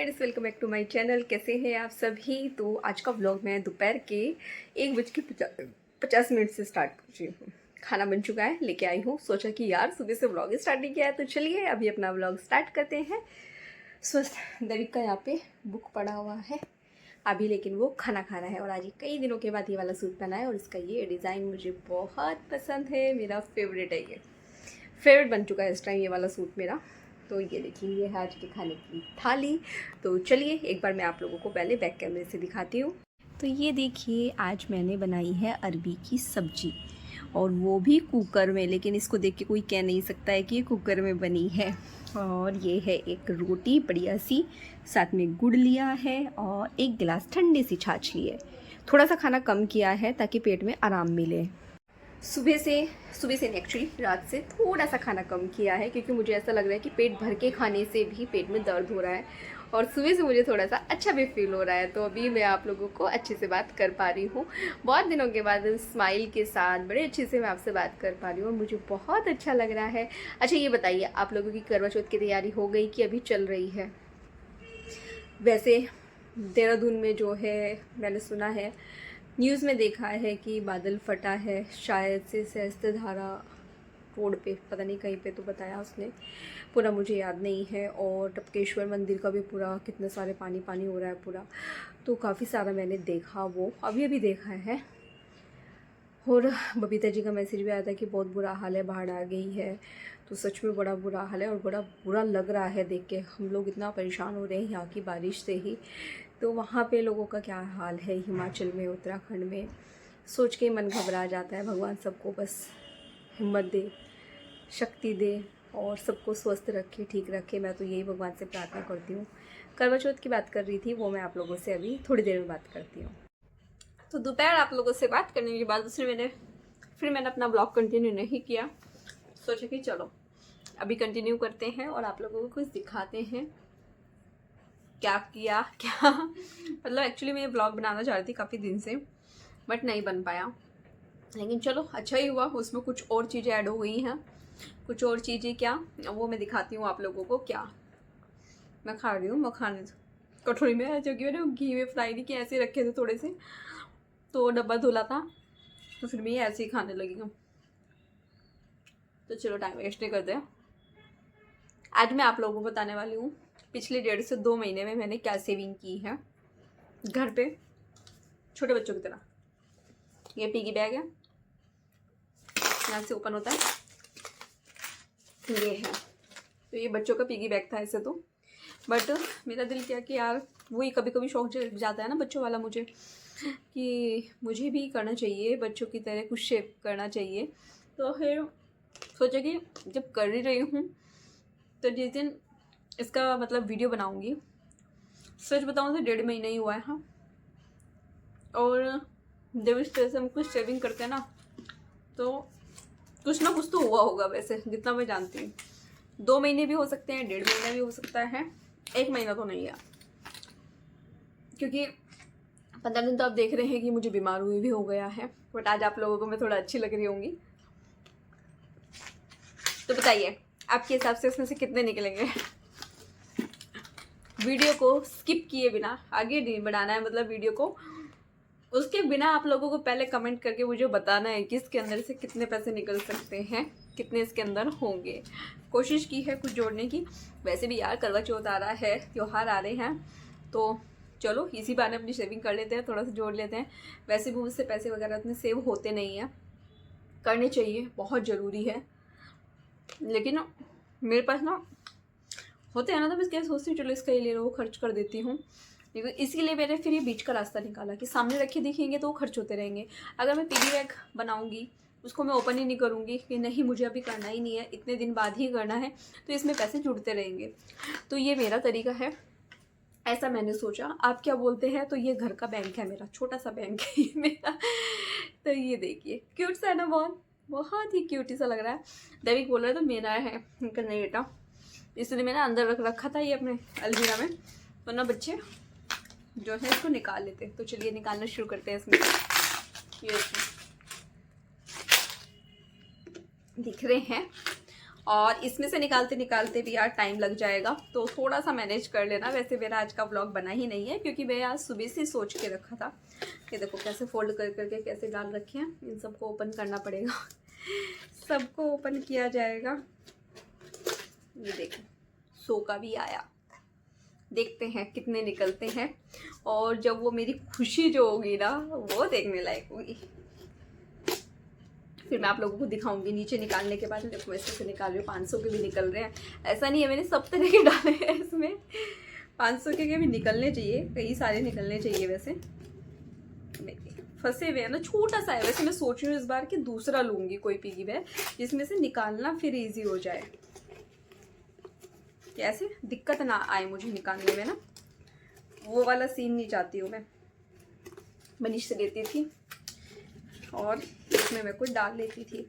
Friends, welcome back to my channel. कैसे हैं आप सभी। तो आज का व्लॉग मैं दोपहर के 1:50 से स्टार्ट कर रही हूँ। खाना बन चुका है, लेके आई हूँ। सोचा कि यार सुबह से व्लॉग स्टार्ट नहीं किया है, तो चलिए अभी अपना व्लॉग स्टार्ट करते हैं। स्वस्थ दरिक का यहाँ पे बुक पड़ा हुआ है अभी, लेकिन वो खाना खा रहा है। और आज कई दिनों के बाद ये वाला सूट पहना है और इसका ये डिज़ाइन मुझे बहुत पसंद है। मेरा फेवरेट है, ये फेवरेट बन चुका है इस टाइम ये वाला सूट मेरा। तो ये देखिए, ये है आज के खाने की थाली। तो चलिए एक बार मैं आप लोगों को पहले बैक कैमरे से दिखाती हूँ। तो ये देखिए, आज मैंने बनाई है अरबी की सब्जी, और वो भी कुकर में। लेकिन इसको देख के कोई कह नहीं सकता है कि ये कुकर में बनी है। और ये है एक रोटी बढ़िया सी, साथ में गुड़ लिया है और एक गिलास ठंडी सी छाछ ली है। थोड़ा सा खाना कम किया है ताकि पेट में आराम मिले। सुबह से नहीं, एक्चुअली रात से थोड़ा सा खाना कम किया है, क्योंकि मुझे ऐसा लग रहा है कि पेट भर के खाने से भी पेट में दर्द हो रहा है। और सुबह से मुझे थोड़ा सा अच्छा भी फील हो रहा है। तो अभी मैं आप लोगों को अच्छे से बात कर पा रही हूँ, बहुत दिनों के बाद स्माइल के साथ बड़े अच्छे से मैं आपसे बात कर पा रही हूँ। मुझे बहुत अच्छा लग रहा है। अच्छा ये बताइए, आप लोगों की करवा चौथ की तैयारी हो गई कि अभी चल रही है। वैसे देहरादून में जो है, मैंने सुना है, न्यूज़ में देखा है कि बादल फटा है, शायद से सहस्त्रधारा रोड पे, पता नहीं कहीं पे तो बताया उसने, पूरा मुझे याद नहीं है। और टपकेश्वर मंदिर का भी पूरा कितने सारे पानी पानी हो रहा है पूरा। तो काफ़ी सारा मैंने देखा, वो अभी देखा है। और बबीता जी का मैसेज भी आया था कि बहुत बुरा हाल है, बाढ़ आ गई है। तो सच में बड़ा बुरा हाल है और बड़ा बुरा लग रहा है देख के। हम लोग इतना परेशान हो रहे हैं यहाँ की बारिश से ही, तो वहाँ पे लोगों का क्या हाल है हिमाचल में, उत्तराखंड में, सोच के मन घबरा जाता है। भगवान सबको बस हिम्मत दे, शक्ति दे और सबको स्वस्थ रखे, ठीक रखे। मैं तो यही भगवान से प्रार्थना करती हूँ। करवा चौथ की बात कर रही थी, वो मैं आप लोगों से अभी थोड़ी देर में बात करती हूँ। तो दोपहर आप लोगों से बात करने के बाद फिर मैंने अपना ब्लॉग कंटिन्यू नहीं किया। सोचा कि चलो अभी कंटिन्यू करते हैं और आप लोगों को कुछ दिखाते हैं क्या किया क्या। मतलब एक्चुअली मैं ये ब्लॉग बनाना चाह रही थी काफ़ी दिन से, बट नहीं बन पाया। लेकिन चलो अच्छा ही हुआ, उसमें कुछ और चीज़ें ऐड हो गई हैं। कुछ और चीज़ें क्या, वो मैं दिखाती हूँ आप लोगों को। क्या मैं खा रही हूँ, मखाने कटोरी में, जो कि मैंने घी में फ्राई नहीं किया, ऐसे रखे थे थोड़े से, तो डब्बा धुला था, तो फिर मैं ऐसे ही खाने लगी हूँ। तो चलो टाइम वेस्ट नहीं करते। आज मैं आप लोगों को बताने वाली हूँ पिछले 1.5 से 2 महीने में मैंने क्या सेविंग की है घर पे, छोटे बच्चों की तरह। ये पिगी बैग है, यहाँ से ओपन होता है, ये है। तो ये बच्चों का पिगी बैग था ऐसे तो, बट मेरा दिल किया कि यार वही कभी कभी शौक जाता है ना बच्चों वाला मुझे, कि मुझे भी करना चाहिए, बच्चों की तरह कुछ शेप करना चाहिए। तो फिर सोचा कि जब कर ही रही हूँ तो जिस दिन इसका मतलब वीडियो बनाऊँगी, सच बताऊँ तो 1.5 महीना ही हुआ है। हाँ, और जब इस तरह से हम कुछ सेविंग करते हैं ना, तो कुछ ना कुछ तो हुआ होगा। वैसे जितना मैं जानती हूँ 2 महीने भी हो सकते हैं, 1.5 महीना भी हो सकता है, 1 महीना तो नहीं है। क्योंकि 15 दिन तो आप देख रहे हैं कि मुझे बीमार हुई भी हो गया है, बट आज आप लोगों को मैं थोड़ा अच्छी लग रही होंगी। तो बताइए आपके हिसाब से इसमें से कितने निकलेंगे। वीडियो को स्किप किए बिना आगे नहीं बढ़ाना है, मतलब वीडियो को उसके बिना आप लोगों को पहले कमेंट करके मुझे बताना है कि इसके अंदर से कितने पैसे निकल सकते हैं, कितने इसके अंदर होंगे। कोशिश की है कुछ जोड़ने की। वैसे भी यार करवा चौथ आ रहा है, त्योहार आ रहे हैं, तो चलो इसी बहाने अपनी सेविंग कर लेते हैं, थोड़ा सा जोड़ लेते हैं। वैसे भी मुझसे पैसे वगैरह इतने सेव होते नहीं हैं, करने चाहिए, बहुत ज़रूरी है। लेकिन मेरे पास ना होते हैं ना, तो मैं क्या सोचती हूँ चलो इसका ये ले लो, वो खर्च कर देती हूँ। लेकिन इसीलिए मैंने फिर ये बीच का रास्ता निकाला कि सामने रखे दिखेंगे तो वो खर्च होते रहेंगे। अगर मैं पिगी बैग बनाऊंगी, उसको मैं ओपन ही नहीं करूँगी कि नहीं मुझे अभी करना ही नहीं है, इतने दिन बाद ही करना है, तो इसमें पैसे जुड़ते रहेंगे। तो ये मेरा तरीका है, ऐसा मैंने सोचा। आप क्या बोलते हैं। तो ये घर का बैंक है मेरा, छोटा सा बैंक है ये मेरा। तो ये देखिए क्यूट सा है ना, बहुत ही क्यूटी सा लग रहा है। दैविक बोल रहा है तो मेरा है, नहीं बेटा, इसलिए मैंने अंदर रख रखा था ये अपने अलमीरा में, वरना बच्चे जो है इसको निकाल लेते। तो चलिए निकालना शुरू करते हैं। इसमें ये दिख रहे हैं, और इसमें से निकालते निकालते भी यार टाइम लग जाएगा, तो थोड़ा सा मैनेज कर लेना। वैसे मेरा आज का व्लॉग बना ही नहीं है, क्योंकि मैं आज सुबह से सोच के रखा था। ये देखो कैसे फोल्ड कर करके कैसे डाल रखे हैं, इन सबको ओपन करना पड़ेगा। सबको ओपन किया जाएगा। ये देखो 100 का भी आया, देखते हैं कितने निकलते हैं। और जब वो मेरी खुशी जो होगी ना, वो देखने लायक होगी। फिर मैं आप लोगों को दिखाऊंगी नीचे निकालने के बाद। देखो ऐसे से निकाल रही हूँ, 500 के भी निकल रहे हैं। ऐसा नहीं है, मैंने सब तरह के डाले हैं इसमें। 500 के भी निकलने चाहिए, कई सारे निकलने चाहिए। वैसे फंसे हुए हैं ना, छोटा सा है। वैसे मैं सोच रही हूँ इस बार कि दूसरा लूँगी कोई पिगी बैंक जिसमें से निकालना फिर ईजी हो जाए, कैसे दिक्कत ना आए मुझे निकालने में ना। वो वाला सीन नहीं चाहती हूँ मैं। मनीष से लेती थी और इसमें मैं कुछ डाल लेती थी।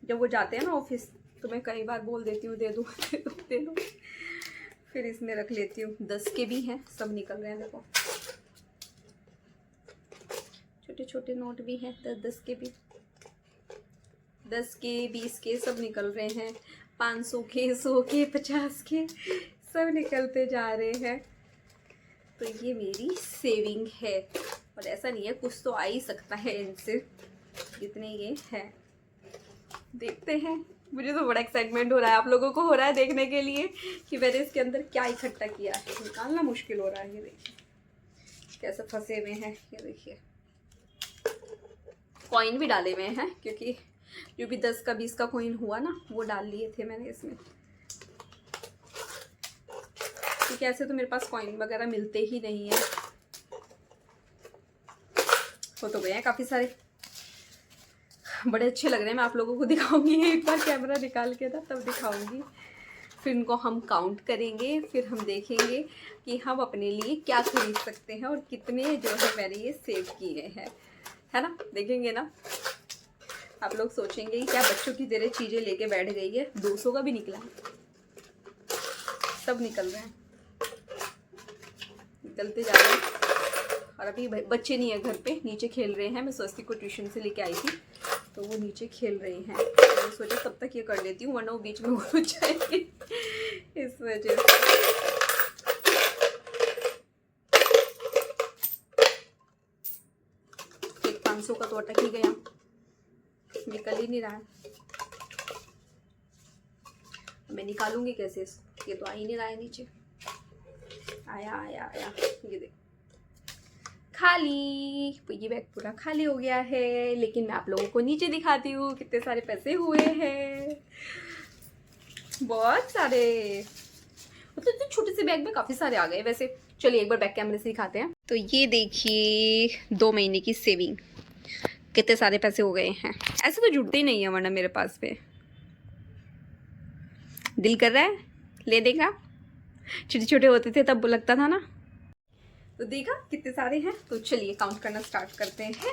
जब वो जाते हैं ना ऑफिस, तो मैं कई बार बोल देती हूँ दे दो दे दो दे दो। फिर इसमें रख लेती हूँ। 10 के भी हैं, सब निकल रहे हैं। देखो छोटे छोटे नोट भी हैं, 10 के भी, 10 के 20 के सब निकल रहे हैं। 500 के, 100 के, 50 के सब निकलते जा रहे हैं। तो ये मेरी सेविंग है। और ऐसा नहीं है, कुछ तो आ ही सकता है इनसे, जितने ये हैं। देखते हैं। मुझे तो बड़ा एक्साइटमेंट हो रहा है, आप लोगों को हो रहा है देखने के लिए कि मैंने इसके अंदर क्या इकट्ठा किया है। निकालना मुश्किल हो रहा है। ये देखिए कैसे फंसे हुए हैं। ये देखिए कॉइन भी डाले हुए हैं, क्योंकि जो भी 10 का 20 का कॉइन हुआ ना, वो डाल लिए थे मैंने इसमें। क्योंकि ऐसे तो मेरे पास कॉइन वगैरह मिलते ही नहीं है। हो तो गए हैं काफ़ी सारे, बड़े अच्छे लग रहे हैं। मैं आप लोगों को दिखाऊंगी एक बार, कैमरा निकाल के ना तब दिखाऊंगी। फिर इनको हम काउंट करेंगे, फिर हम देखेंगे कि हम अपने लिए क्या खरीद सकते हैं और कितने जो है मैंने ये सेव किए हैं, है ना। देखेंगे ना, आप लोग सोचेंगे कि क्या बच्चों की तरह चीज़ें लेके बैठ गई है। 200 का भी निकला, सब निकल रहे हैं, निकलते जा रहे हैं। और अभी बच्चे नहीं है घर पे, नीचे खेल रहे हैं। मैं स्वस्ति को ट्यूशन से लेके आई थी, तो वो नीचे खेल रही हैं। तो मैंने सोचा तब तक ये कर लेती हूँ, वरना वो बीच में घुस जाएंगे, इस वजह से। एक 500 का तो अटक ही गया, निकल ही नहीं रहा है। मैं निकालूंगी कैसे इसको, ये तो आ ही नहीं रहा है नीचे। आया आया आया, ये देख खाली। पिगी बैग पूरा खाली हो गया है। लेकिन मैं आप लोगों को नीचे दिखाती हूँ कितने सारे पैसे हुए हैं, बहुत सारे। तो इतने छोटे से बैग में काफ़ी सारे आ गए वैसे। चलिए एक बार बैक कैमरे से दिखाते हैं। तो ये देखिए 2 महीने की सेविंग, कितने सारे पैसे हो गए हैं। ऐसे तो जुड़ते ही नहीं है वरना मेरे पास पे। दिल कर रहा है ले देगा, छोटे छोटे होते थे तब लगता था ना। तो देखा कितने सारे हैं। तो चलिए काउंट करना स्टार्ट करते हैं,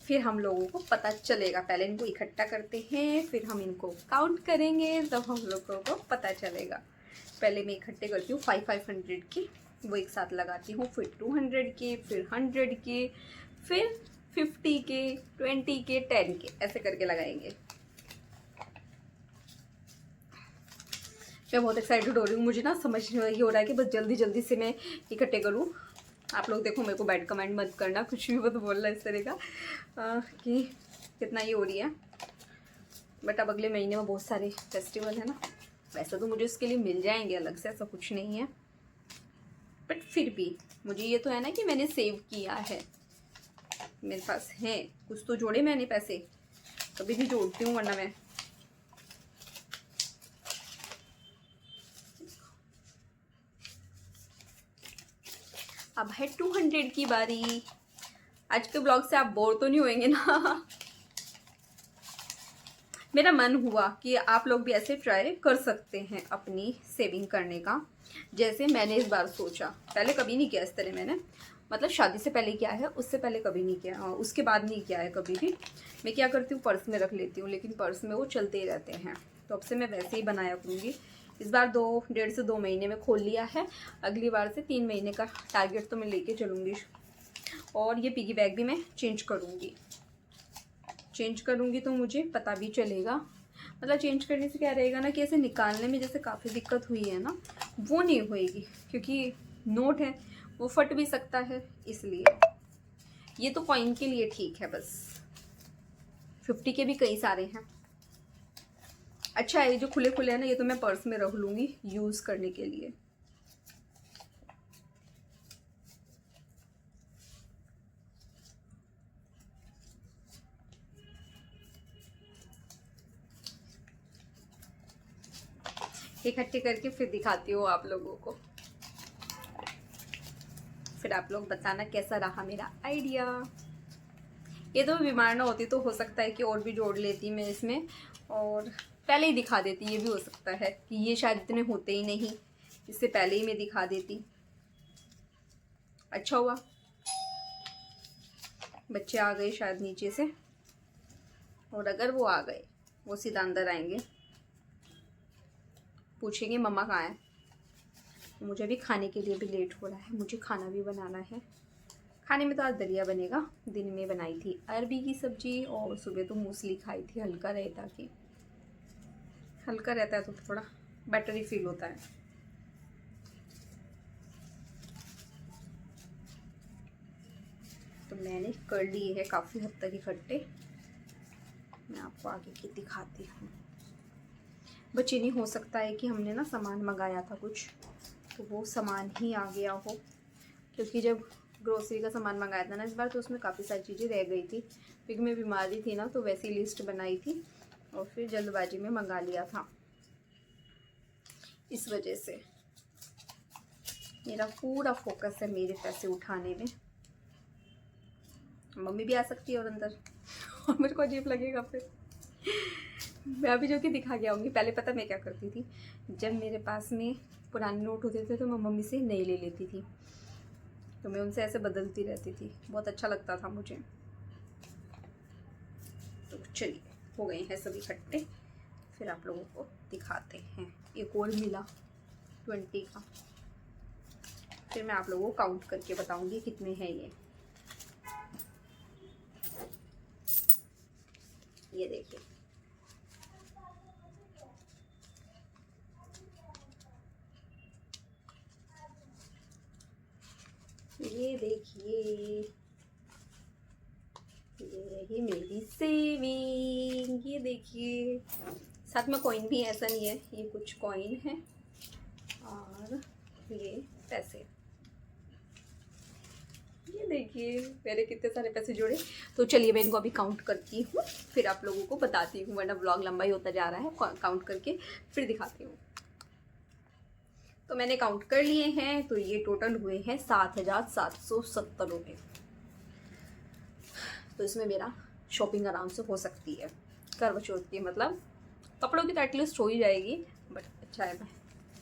फिर हम लोगों को पता चलेगा। पहले इनको इकट्ठा करते हैं, फिर हम इनको काउंट करेंगे, तब हम लोगों को पता चलेगा। पहले मैं इकट्ठे करती हूँ 500 की, वो एक साथ लगाती हूँ। फिर 200 के, फिर 100 के, फिर 50 के, 20 के, 10 के, ऐसे करके लगाएंगे। मैं बहुत एक्साइटेड हो रही हूँ। मुझे ना समझ ये हो रहा है कि बस जल्दी जल्दी से मैं इकट्ठे करूँ। आप लोग देखो, मेरे को बैड कमेंट मत करना, कुछ भी मत बोलना इस तरह का कि कितना ये हो रही है। बट अब अगले महीने में बहुत सारे फेस्टिवल है ना। वैसे तो मुझे उसके लिए मिल जाएंगे अलग से, ऐसा कुछ नहीं है। बट फिर भी मुझे ये तो है ना कि मैंने सेव किया है, मेरे पास है कुछ तो जोड़े मैंने पैसे। कभी भी जोड़ती हूँ, वरना मैं अब है 200 की बारी। आज के ब्लॉग से आप बोर तो नहीं होंगे ना। मेरा मन हुआ कि आप लोग भी ऐसे ट्राई कर सकते हैं अपनी सेविंग करने का, जैसे मैंने इस बार सोचा। पहले कभी नहीं किया इस तरह मैंने, मतलब शादी से पहले किया है, उससे पहले कभी नहीं किया, उसके बाद नहीं किया है कभी भी। मैं क्या करती हूँ, पर्स में रख लेती हूँ, लेकिन पर्स में वो चलते ही रहते हैं। तो अब से मैं वैसे ही बनाया करूँगी। इस बार 1.5 से 2 महीने में खोल लिया है। अगली बार से 3 महीने का टारगेट तो मैं लेके चलूँगी। और ये पिगी बैग भी मैं चेंज करूँगी तो मुझे पता भी चलेगा। मतलब चेंज करने से क्या रहेगा ना कि ऐसे निकालने में जैसे काफ़ी दिक्कत हुई है ना, वो नहीं होएगी, क्योंकि नोट है वो फट भी सकता है, इसलिए ये तो कॉइन के लिए ठीक है बस। 50 के भी कई सारे हैं। अच्छा है ये जो खुले खुले हैं ना, ये तो मैं पर्स में रख लूँगी यूज़ करने के लिए। इकट्ठे करके फिर दिखाती हूँ आप लोगों को, फिर आप लोग बताना कैसा रहा मेरा आइडिया। ये तो बीमार ना होती तो हो सकता है कि और भी जोड़ लेती मैं इसमें, और पहले ही दिखा देती। ये भी हो सकता है कि ये शायद इतने होते ही नहीं, इससे पहले ही मैं दिखा देती। अच्छा हुआ बच्चे आ गए शायद नीचे से, और अगर वो आ गए वो सीधा अंदर आएंगे, पूछेंगे मम्मा कहाँ है। मुझे भी खाने के लिए भी लेट हो रहा है, मुझे खाना भी बनाना है। खाने में तो आज दलिया बनेगा, दिन में बनाई थी अरबी की सब्जी, और सुबह तो मूसली खाई थी, हल्का रहता कि हल्का रहता है तो थोड़ा बेटर ही फील होता है। तो मैंने कर लिए है काफ़ी हद तक इकट्ठे, मैं आपको आगे की दिखाती हूँ। बच्चे नहीं हो सकता है कि हमने ना सामान मंगाया था कुछ, तो वो सामान ही आ गया हो, क्योंकि जब ग्रोसरी का सामान मंगाया था ना इस बार, तो उसमें काफ़ी सारी चीज़ें रह गई थी, क्योंकि मैं बीमारी थी ना, तो वैसी लिस्ट बनाई थी और फिर जल्दबाजी में मंगा लिया था। इस वजह से मेरा पूरा फोकस है मेरे पैसे उठाने में। मम्मी भी आ सकती है और अंदर और मेरे को अजीब लगेगा फिर। मैं अभी जो कि दिखा के आऊँगी। पहले पता मैं क्या करती थी, जब मेरे पास में पुराने नोट होते थे तो मैं मम्मी से नए ले लेती थी, तो मैं उनसे ऐसे बदलती रहती थी, बहुत अच्छा लगता था मुझे। तो चलिए हो गए हैं सभी इकट्ठे, फिर आप लोगों को दिखाते हैं। एक और मिला 20 का, फिर मैं आप लोगों को काउंट करके बताऊंगी कितने हैं ये देखिए। ये देखिए, ये रही मेरी सेविंग। ये देखिए साथ में कॉइन भी, ऐसा नहीं है, ये कुछ कॉइन है और ये पैसे। ये देखिए मेरे कितने सारे पैसे जुड़े। तो चलिए मैं इनको अभी काउंट करती हूँ, फिर आप लोगों को बताती हूँ, वरना ब्लॉग लंबा ही होता जा रहा है। काउंट करके फिर दिखाती हूँ। तो मैंने काउंट कर लिए हैं, तो ये टोटल हुए हैं 7,770 रुपये। तो इसमें मेरा शॉपिंग आराम से हो सकती है, करवा चौथ की, मतलब कपड़ों की तो एटलीस्ट हो ही जाएगी, बट अच्छा है।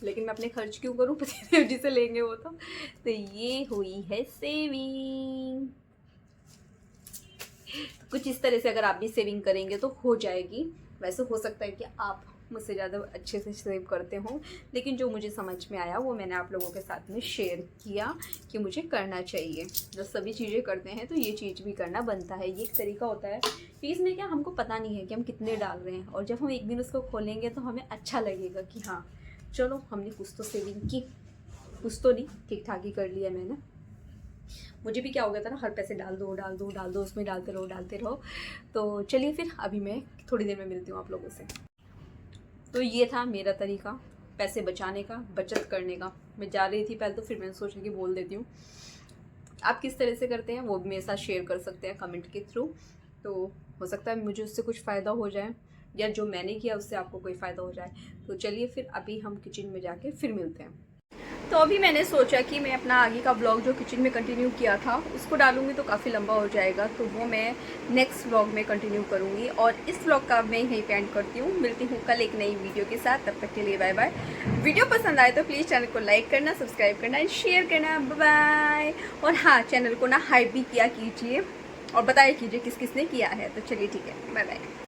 लेकिन मैं अपने खर्च क्यों करूँ, पतिदेव जी से लेंगे वो तो ये हुई है सेविंग। कुछ इस तरह से अगर आप भी सेविंग करेंगे तो हो जाएगी। वैसे हो सकता है कि आप मुझसे ज़्यादा अच्छे से सेव करते हो, लेकिन जो मुझे समझ में आया वो मैंने आप लोगों के साथ में शेयर किया कि मुझे करना चाहिए। जब सभी चीज़ें करते हैं तो ये चीज़ भी करना बनता है। ये एक तरीका होता है कि इसमें क्या हमको पता नहीं है कि हम कितने डाल रहे हैं, और जब हम एक दिन उसको खोलेंगे तो हमें अच्छा लगेगा कि हाँ चलो हमने कुछ तो सेविंग की, कुछ तो नहीं, ठीक ठाक ही कर लिया मैंने। मुझे भी क्या हो गया था ना, हर पैसे डाल दो डाल दो डाल दो, उसमें डालते रहो। तो चलिए फिर अभी मैं थोड़ी देर में मिलती हूँ आप लोगों से। तो ये था मेरा तरीका पैसे बचाने का, बचत करने का। मैं जा रही थी पहले तो, फिर मैंने सोचा कि बोल देती हूँ। आप किस तरह से करते हैं वो भी मेरे साथ शेयर कर सकते हैं कमेंट के थ्रू। तो हो सकता है मुझे उससे कुछ फ़ायदा हो जाए, या जो मैंने किया उससे आपको कोई फ़ायदा हो जाए। तो चलिए फिर अभी हम किचन में जाके फिर मिलते हैं। तो अभी मैंने सोचा कि मैं अपना आगे का व्लॉग जो किचन में कंटिन्यू किया था उसको डालूंगी तो काफ़ी लंबा हो जाएगा, तो वो मैं नेक्स्ट व्लॉग में कंटिन्यू करूंगी। और इस व्लॉग का मैं यहीं पे एंड करती हूँ। मिलती हूँ कल एक नई वीडियो के साथ, तब तक के लिए बाय बाय। वीडियो पसंद आए तो प्लीज़ चैनल को लाइक करना, सब्सक्राइब करना, शेयर करना। बाय। और हाँ, चैनल को ना हाइप भी किया कीजिए और बताया कीजिए किस किस ने किया है। तो चलिए ठीक है, बाय बाय।